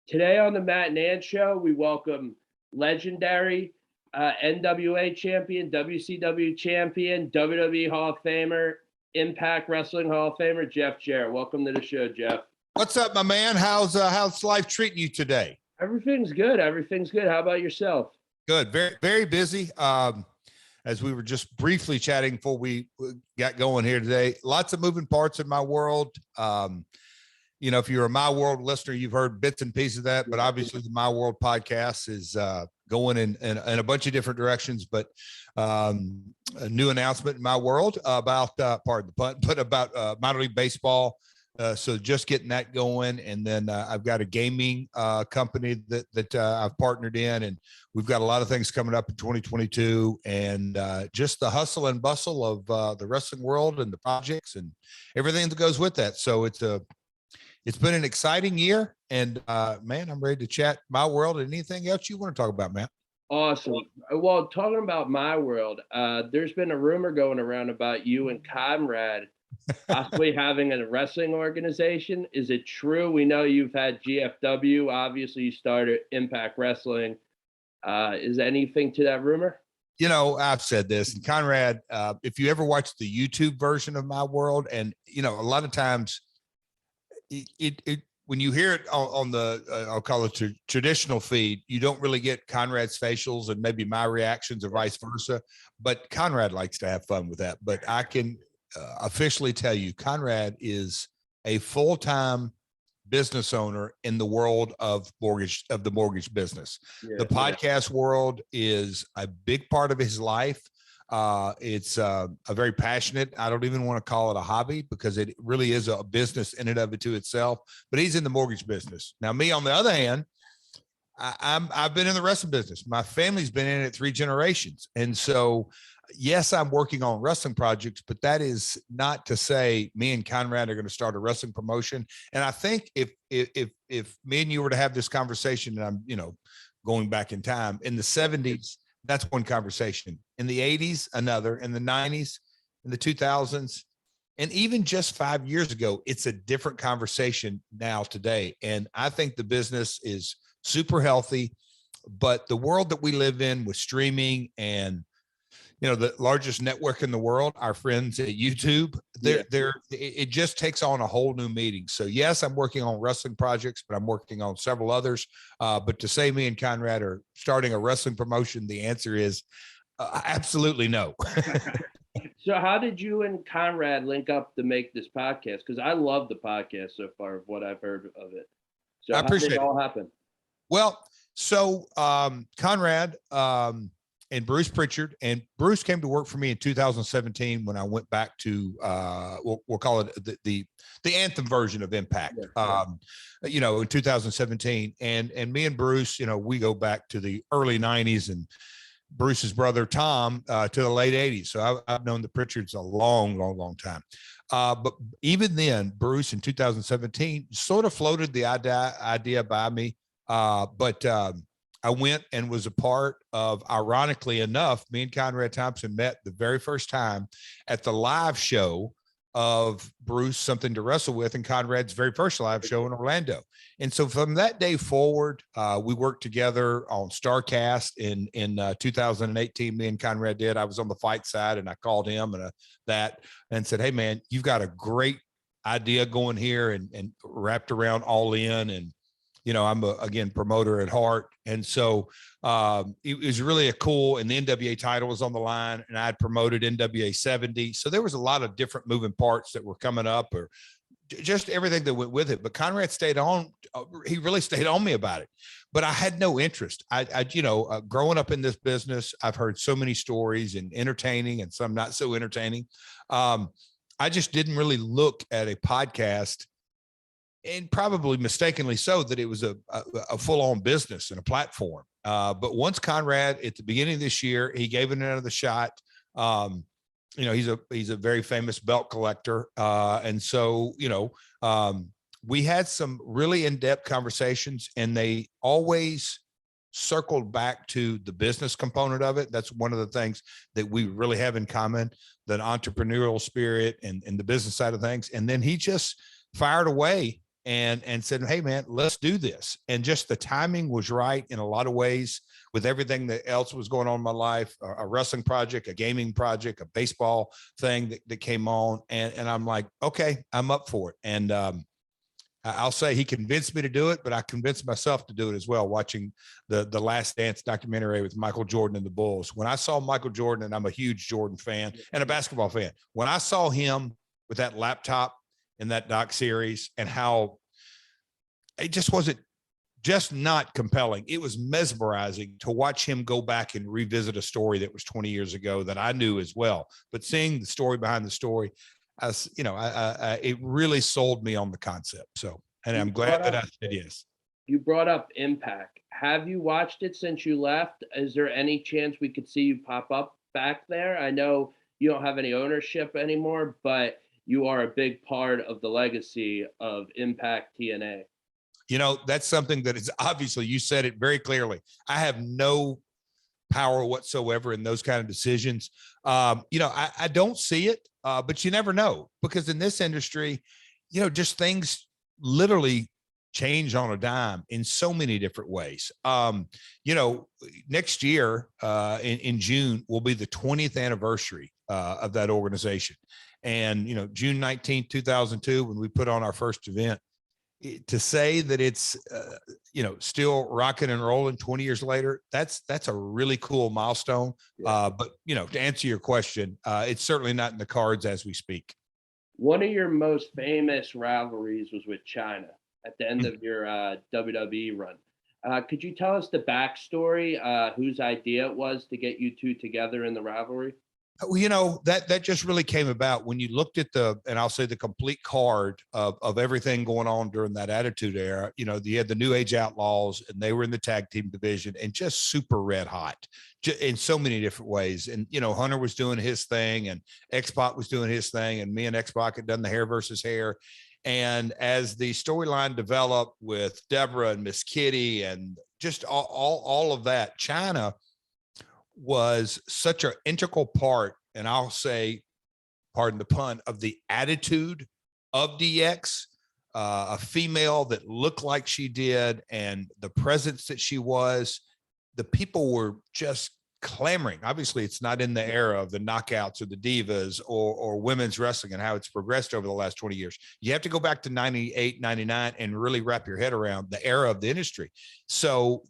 Today on the Matt and Ann Show, we welcome legendary NWA champion, WCW champion, WWE Hall of Famer, Impact Wrestling Hall of Famer, Jeff Jarrett. Welcome to the show, Jeff. What's up, my man? How's life treating you today? Everything's good. Everything's good. How about yourself? Good. Very, very busy. As we were just briefly chatting before we got going here today, lots of moving parts in my world. If you're a My World listener, you've heard bits and pieces of that, but obviously the My World podcast is going in a bunch of different directions. But a new announcement in my world about, pardon the pun, but about minor league baseball. So just getting that going. And then I've got a gaming company that I've partnered in, and we've got a lot of things coming up in 2022, and just the hustle and bustle of the wrestling world and the projects and everything that goes with that. So it's been an exciting year, and man, I'm ready to chat my world and anything else you want to talk about, man. Awesome. Well, talking about my world, there's been a rumor going around about you and Conrad possibly having a wrestling organization. Is it true? We know you've had GFW. Obviously, you started Impact Wrestling. Is anything to that rumor? I've said this, and Conrad, if you ever watch the YouTube version of my world, and a lot of times it when you hear it on the I'll call it traditional feed, you don't really get Conrad's facials and maybe my reactions or vice versa. But Conrad likes to have fun with that. But I can officially tell you, Conrad is a full-time business owner in the world of the mortgage business. The podcast world is a big part of his life. It's a very passionate, I don't even want to call it a hobby, because it really is a business in and of it to itself, but he's in the mortgage business. Now, me, on the other hand, I've been in the wrestling business. My family's been in it 3 generations. And so, yes, I'm working on wrestling projects, but that is not to say me and Conrad are going to start a wrestling promotion. And I think if me and you were to have this conversation, and I'm, going back in time, in the 70s, that's one conversation. In the 80s, another. In the 90s, in the 2000s, and even just 5 years ago, it's a different conversation now today. And I think the business is super healthy, but the world that we live in with streaming and the largest network in the world, our friends at YouTube, it just takes on a whole new meaning. So yes, I'm working on wrestling projects, but I'm working on several others. But to say me and Conrad are starting a wrestling promotion, the answer is absolutely no. So how did you and Conrad link up to make this podcast? Because I love the podcast so far, of what I've heard of it. So I appreciate how did it all happen? Well, so Conrad and Bruce Pritchard, and Bruce came to work for me in 2017 when I went back to we'll call it the anthem version of Impact. In 2017, and me and Bruce, we go back to the early 90s, and Bruce's brother Tom to the late 80s. So I've known the Pritchards a long time. But even then, Bruce in 2017 sort of floated the idea by me. But I went and was a part of, ironically enough, me and Conrad Thompson met the very first time at the live show of Bruce Something to Wrestle With, and Conrad's very first live show in Orlando. And so from that day forward, we worked together on StarCast in 2018. Me and Conrad did. I was on the fight side, and I called him and said, "Hey man, you've got a great idea going here," and wrapped around All In. And I'm again promoter at heart. And so it was really and the NWA title was on the line, and I had promoted NWA 70. So there was a lot of different moving parts that were coming up, or just everything that went with it. But Conrad stayed on. He really stayed on me about it, but I had no interest. Growing up in this business, I've heard so many stories, and entertaining and some not so entertaining. I just didn't really look at a podcast, and probably mistakenly so, that it was a full-on business and a platform. But once Conrad, at the beginning of this year, he gave it another shot. He's a very famous belt collector. And so, we had some really in-depth conversations, and they always circled back to the business component of it. That's one of the things that we really have in common, the entrepreneurial spirit and the business side of things. And then he just fired away and said, hey man, let's do this. And just the timing was right in a lot of ways with everything that else was going on in my life, a wrestling project, a gaming project, a baseball thing that came on. And I'm like, okay, I'm up for it. And I'll say he convinced me to do it, but I convinced myself to do it as well, watching the Last Dance documentary with Michael Jordan and the Bulls. When I saw Michael Jordan, and I'm a huge Jordan fan and a basketball fan, when I saw him with that laptop in that doc series and how it just wasn't just not compelling. It was mesmerizing to watch him go back and revisit a story that was 20 years ago that I knew as well. But seeing the story behind the story, it really sold me on the concept. So, and I'm glad that I said yes. You brought up Impact. Have you watched it since you left? Is there any chance we could see you pop up back there? I know you don't have any ownership anymore, but you are a big part of the legacy of Impact TNA. That's something that is obviously, you said it very clearly. I have no power whatsoever in those kind of decisions. I don't see it, but you never know, because in this industry, just things literally change on a dime in so many different ways. Next year in June will be the 20th anniversary of that organization. And, June 19th, 2002, when we put on our first event, to say that it's, still rocking and rolling 20 years later, that's a really cool milestone. Yeah. But, to answer your question, it's certainly not in the cards as we speak. One of your most famous rivalries was with China at the end of your WWE run. Could you tell us the backstory, whose idea it was to get you two together in the rivalry? Well, that just really came about when you looked at and I'll say the complete card of everything going on during that Attitude Era. You had the New Age Outlaws, and they were in the tag team division and just super red hot in so many different ways. And, Hunter was doing his thing, and X-Pac was doing his thing, and me and X-Pac had done the hair versus hair. And as the storyline developed with Deborah and Miss Kitty and just all of that, China was such an integral part, and I'll say, pardon the pun, of the attitude of DX, a female that looked like she did, and the presence that she was. The people were just clamoring. Obviously, it's not in the era of the knockouts or the divas or women's wrestling and how it's progressed over the last 20 years. You have to go back to 98, 99 and really wrap your head around the era of the industry. So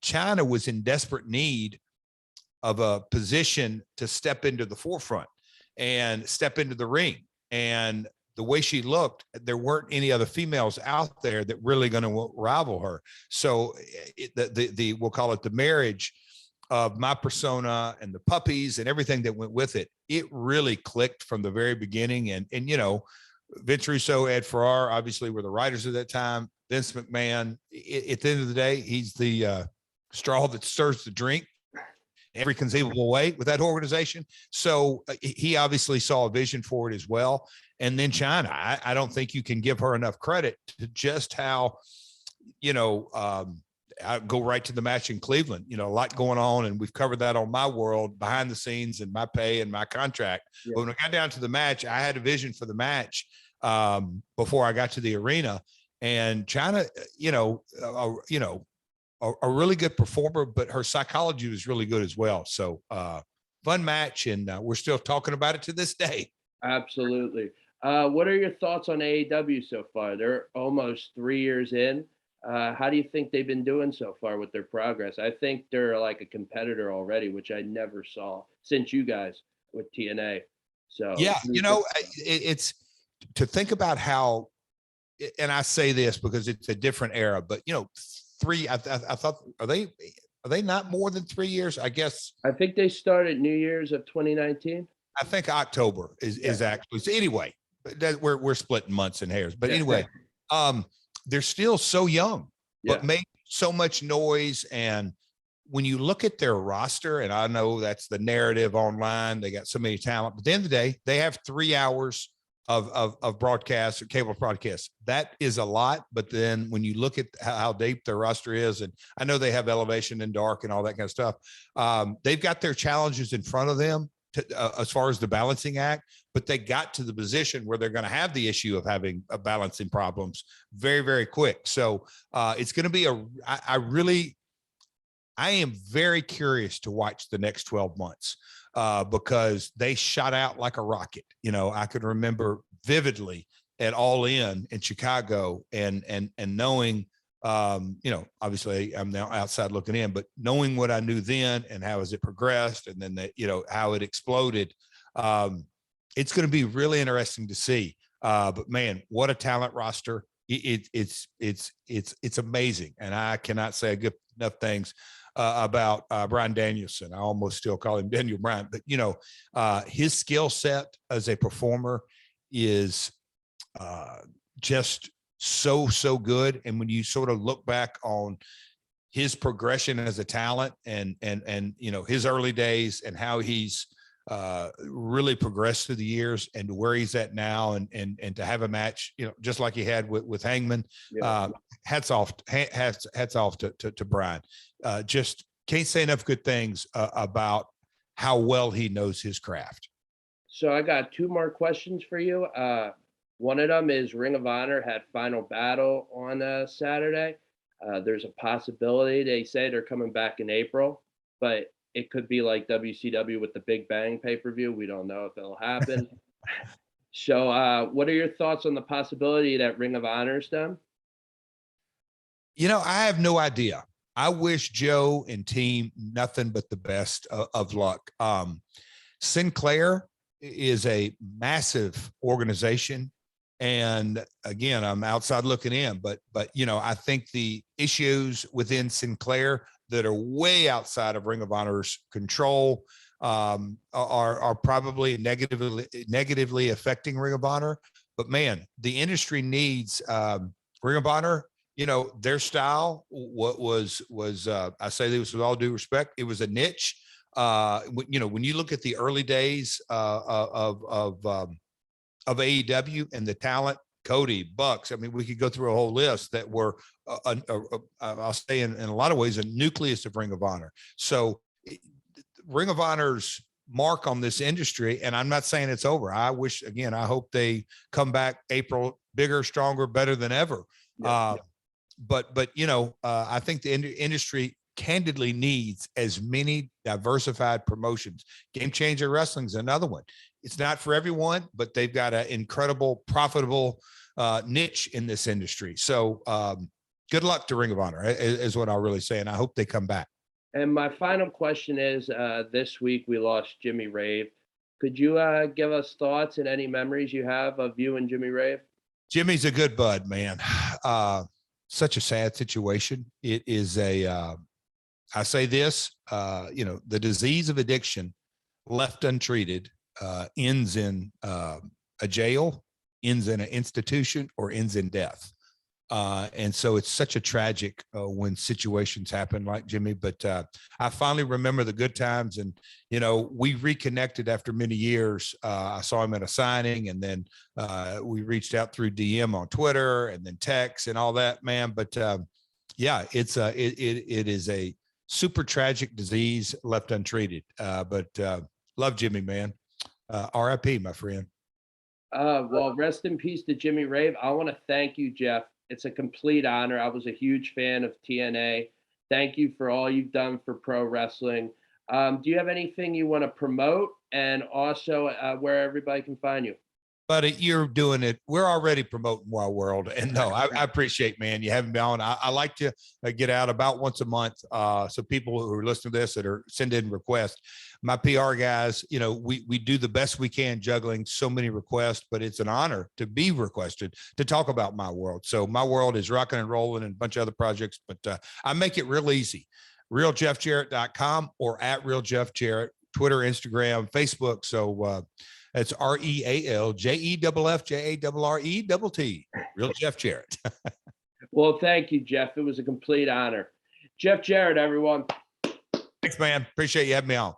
China was in desperate need of a position to step into the forefront and step into the ring. And the way she looked, there weren't any other females out there that really going to rival her. So we'll call it the marriage of my persona and the puppies and everything that went with it. It really clicked from the very beginning. And Vince Russo, Ed Ferrara, obviously were the writers at that time. Vince McMahon, at the end of the day, he's the straw that stirs the drink every conceivable way with that organization. So he obviously saw a vision for it as well. And then China, I don't think you can give her enough credit to just how, I go right to the match in Cleveland, a lot going on. And we've covered that on my world behind the scenes and my pay and my contract. Yeah. But when I got down to the match, I had a vision for the match before I got to the arena. And China, a really good performer, but her psychology was really good as well. So fun match, and we're still talking about it to this day. Absolutely. What are your thoughts on AEW so far? They're almost 3 years in. How do you think they've been doing so far with their progress? I think they're like a competitor already, which I never saw since you guys with TNA. So yeah, it's to think about how, and I say this because it's a different era, but I thought, are they not more than 3 years? I guess. I think they started New Year's of 2019. I think October is actually. So anyway, we're splitting months and hairs, but anyway, they're still so young, but made so much noise. And when you look at their roster, and I know that's the narrative online, they got so many talent, but at the end of the day, they have 3 hours of broadcast or cable broadcast. That is a lot. But then when you look at how deep their roster is, and I know they have Elevation and Dark and all that kind of stuff, they've got their challenges in front of them as far as the balancing act, but they got to the position where they're going to have the issue of having balancing problems very, very quick. So it's going to be I am very curious to watch the next 12 months because they shot out like a rocket. You know, I could remember vividly at All In Chicago and knowing, you know, obviously I'm now outside looking in, but knowing what I knew then and how has it progressed and then you know, how it exploded. It's going to be really interesting to see. But man, what a talent roster. It's amazing. And I cannot say good enough things about Bryan Danielson. I almost still call him Daniel Bryan, but you know, his skill set as a performer is just so good. And when you sort of look back on his progression as a talent and you know, his early days and how he's really progressed through the years and where he's at now and to have a match, you know, just like he had with Hangman, hats off to Bryan. Just can't say enough good things about how well he knows his craft. So I got two more questions for you. One of them is Ring of Honor had Final Battle on Saturday. There's a possibility they say they're coming back in April, but it could be like WCW with the Big Bang pay-per-view. We don't know if it'll happen. So what are your thoughts on the possibility that Ring of Honor's done? You know, I have no idea. I wish Joe and team nothing but the best of luck. Sinclair is a massive organization. And again, I'm outside looking in, but you know, I think the issues within Sinclair that are way outside of Ring of Honor's control are probably negatively affecting Ring of Honor. But man, the industry needs Ring of Honor. You know, their style was I say this with all due respect, it was a niche. You know, when you look at the early days of AEW and the talent, Cody, Bucks, I mean, we could go through a whole list that were, I'll say in a lot of ways, a nucleus of Ring of Honor. So Ring of Honor's mark on this industry, and I'm not saying it's over. I wish, again, I hope they come back April, bigger, stronger, better than ever. But you know, I think the industry candidly needs as many diversified promotions. Game Changer Wrestling's another one. It's not for everyone, but they've got an incredible, profitable niche in this industry. So good luck to Ring of Honor is what I'll really say. And I hope they come back. And my final question is, this week we lost Jimmy Rave. Could you give us thoughts and any memories you have of you and Jimmy Rave? Jimmy's a good bud, man. Such a sad situation. It is I say this, you know, the disease of addiction left untreated ends in a jail, ends in an institution, or ends in death. And so it's such a tragic when situations happen like Jimmy, but I finally remember the good times. And, you know, we reconnected after many years. I saw him at a signing, and then we reached out through DM on Twitter and then text and all that, man. But yeah, it is a super tragic disease left untreated. But love Jimmy, man. RIP, my friend. Well, rest in peace to Jimmy Rave. I want to thank you, Jeff. It's a complete honor. I was a huge fan of TNA. Thank you for all you've done for pro wrestling. Do you have anything you want to promote, and also where everybody can find you? But you're doing it. We're already promoting Wild World. And no, I appreciate, man, you having me on. I like to get out about once a month. So people who are listening to this that are sending requests, my PR guys, you know, we do the best we can juggling so many requests, but it's an honor to be requested to talk about My World. So My World is rocking and rolling and a bunch of other projects, but I make it real easy. RealJeffJarrett.com or at RealJeffJarrett, Twitter, Instagram, Facebook. So it's RealJeffJarrett, Real Jeff Jarrett. Well, thank you, Jeff. It was a complete honor. Jeff Jarrett, everyone. Thanks, man. Appreciate you having me on.